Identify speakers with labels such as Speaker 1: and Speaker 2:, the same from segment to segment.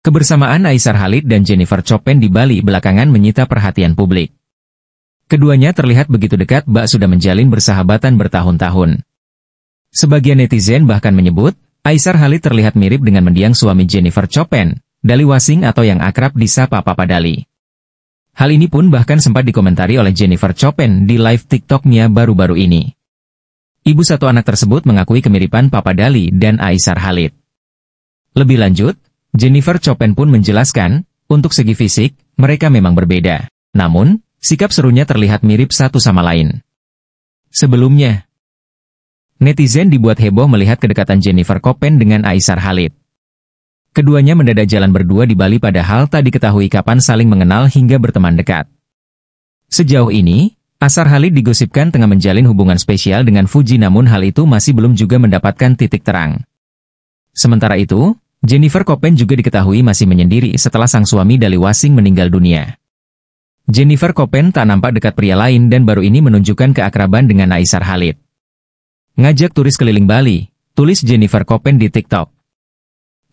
Speaker 1: Kebersamaan Aisar Khalid dan Jennifer Chopin di Bali belakangan menyita perhatian publik. Keduanya terlihat begitu dekat bak sudah menjalin persahabatan bertahun-tahun. Sebagian netizen bahkan menyebut, Aisar Khalid terlihat mirip dengan mendiang suami Jennifer Chopin, Dali Wasing atau yang akrab disapa Papa Dali. Hal ini pun bahkan sempat dikomentari oleh Jennifer Chopin di live TikTok-nya baru-baru ini. Ibu satu anak tersebut mengakui kemiripan Papa Dali dan Aisar Khalid. Lebih lanjut, Jennifer Chopin pun menjelaskan, untuk segi fisik, mereka memang berbeda. Namun, sikap serunya terlihat mirip satu sama lain. Sebelumnya, netizen dibuat heboh melihat kedekatan Jennifer Chopin dengan Aisar Khalid. Keduanya mendadak jalan berdua di Bali padahal tak diketahui kapan saling mengenal hingga berteman dekat. Sejauh ini, Aisar Khalid digosipkan tengah menjalin hubungan spesial dengan Fuji namun hal itu masih belum juga mendapatkan titik terang. Sementara itu, Jennifer Chopin juga diketahui masih menyendiri setelah sang suami Dali Wasing meninggal dunia. Jennifer Chopin tak nampak dekat pria lain dan baru ini menunjukkan keakraban dengan Aisar Khalid. Ngajak turis keliling Bali, tulis Jennifer Chopin di TikTok.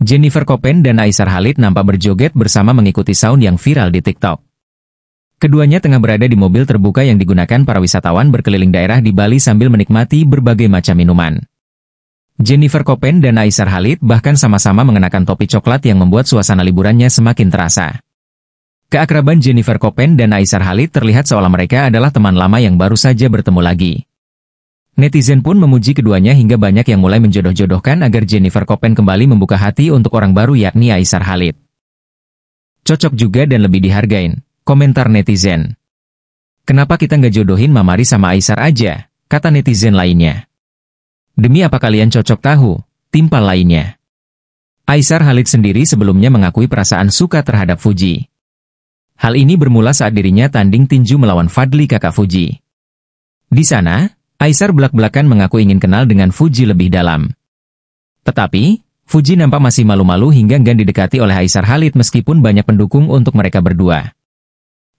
Speaker 1: Jennifer Chopin dan Aisar Khalid nampak berjoget bersama mengikuti sound yang viral di TikTok. Keduanya tengah berada di mobil terbuka yang digunakan para wisatawan berkeliling daerah di Bali sambil menikmati berbagai macam minuman. Jennifer Chopin dan Aisar Khalid bahkan sama-sama mengenakan topi coklat yang membuat suasana liburannya semakin terasa. Keakraban Jennifer Chopin dan Aisar Khalid terlihat seolah mereka adalah teman lama yang baru saja bertemu lagi. Netizen pun memuji keduanya hingga banyak yang mulai menjodoh-jodohkan agar Jennifer Chopin kembali membuka hati untuk orang baru yakni Aisar Khalid. Cocok juga dan lebih dihargain, komentar netizen. Kenapa kita nggak jodohin Mamari sama Aisar aja, kata netizen lainnya. Demi apa kalian cocok tahu, timpal lainnya. Aisar Khalid sendiri sebelumnya mengakui perasaan suka terhadap Fuji. Hal ini bermula saat dirinya tanding tinju melawan Fadli kakak Fuji. Di sana, Aisar belak-belakan mengaku ingin kenal dengan Fuji lebih dalam. Tetapi, Fuji nampak masih malu-malu hingga enggan didekati oleh Aisar Khalid meskipun banyak pendukung untuk mereka berdua.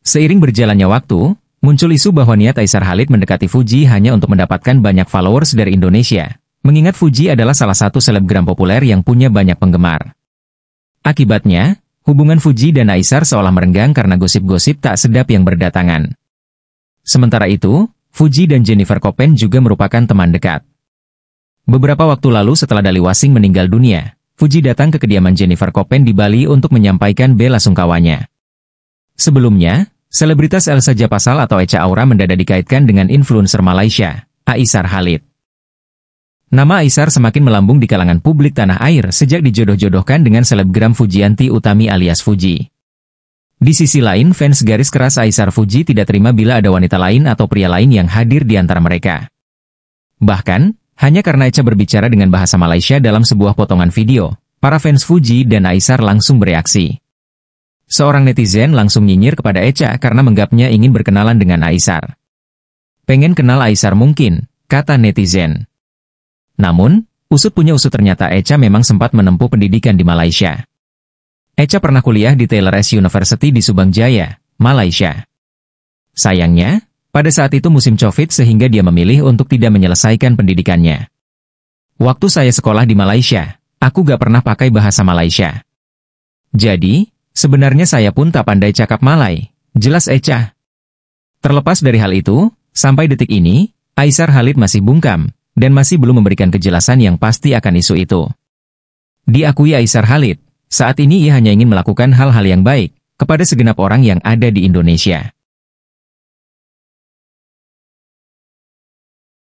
Speaker 1: Seiring berjalannya waktu, muncul isu bahwa niat Aisar Khalid mendekati Fuji hanya untuk mendapatkan banyak followers dari Indonesia, mengingat Fuji adalah salah satu selebgram populer yang punya banyak penggemar. Akibatnya, hubungan Fuji dan Aisar seolah merenggang karena gosip-gosip tak sedap yang berdatangan. Sementara itu, Fuji dan Jennifer Chopin juga merupakan teman dekat. Beberapa waktu lalu setelah Dali Wasing meninggal dunia, Fuji datang ke kediaman Jennifer Chopin di Bali untuk menyampaikan bela sungkawanya. Sebelumnya, selebritas Elsa Japasal atau Echa Aura mendadak dikaitkan dengan influencer Malaysia, Aisar Khalid. Nama Aisar semakin melambung di kalangan publik tanah air sejak dijodoh-jodohkan dengan selebgram Fujianti Utami alias Fuji. Di sisi lain, fans garis keras Aisar Fuji tidak terima bila ada wanita lain atau pria lain yang hadir di antara mereka. Bahkan, hanya karena Echa berbicara dengan bahasa Malaysia dalam sebuah potongan video, para fans Fuji dan Aisar langsung bereaksi. Seorang netizen langsung nyinyir kepada Echa karena menganggapnya ingin berkenalan dengan Aisar. Pengen kenal Aisar mungkin, kata netizen. Namun, usut punya usut ternyata Echa memang sempat menempuh pendidikan di Malaysia. Echa pernah kuliah di Taylor S University di Subang Jaya, Malaysia. Sayangnya, pada saat itu musim Covid sehingga dia memilih untuk tidak menyelesaikan pendidikannya. Waktu saya sekolah di Malaysia, aku gak pernah pakai bahasa Malaysia. Jadi, sebenarnya saya pun tak pandai cakap Malay, jelas Echa. Terlepas dari hal itu, sampai detik ini, Aisar Khalid masih bungkam, dan masih belum memberikan kejelasan yang pasti akan isu itu. Diakui Aisar Khalid, saat ini ia hanya ingin melakukan hal-hal yang baik, kepada segenap orang yang ada di Indonesia.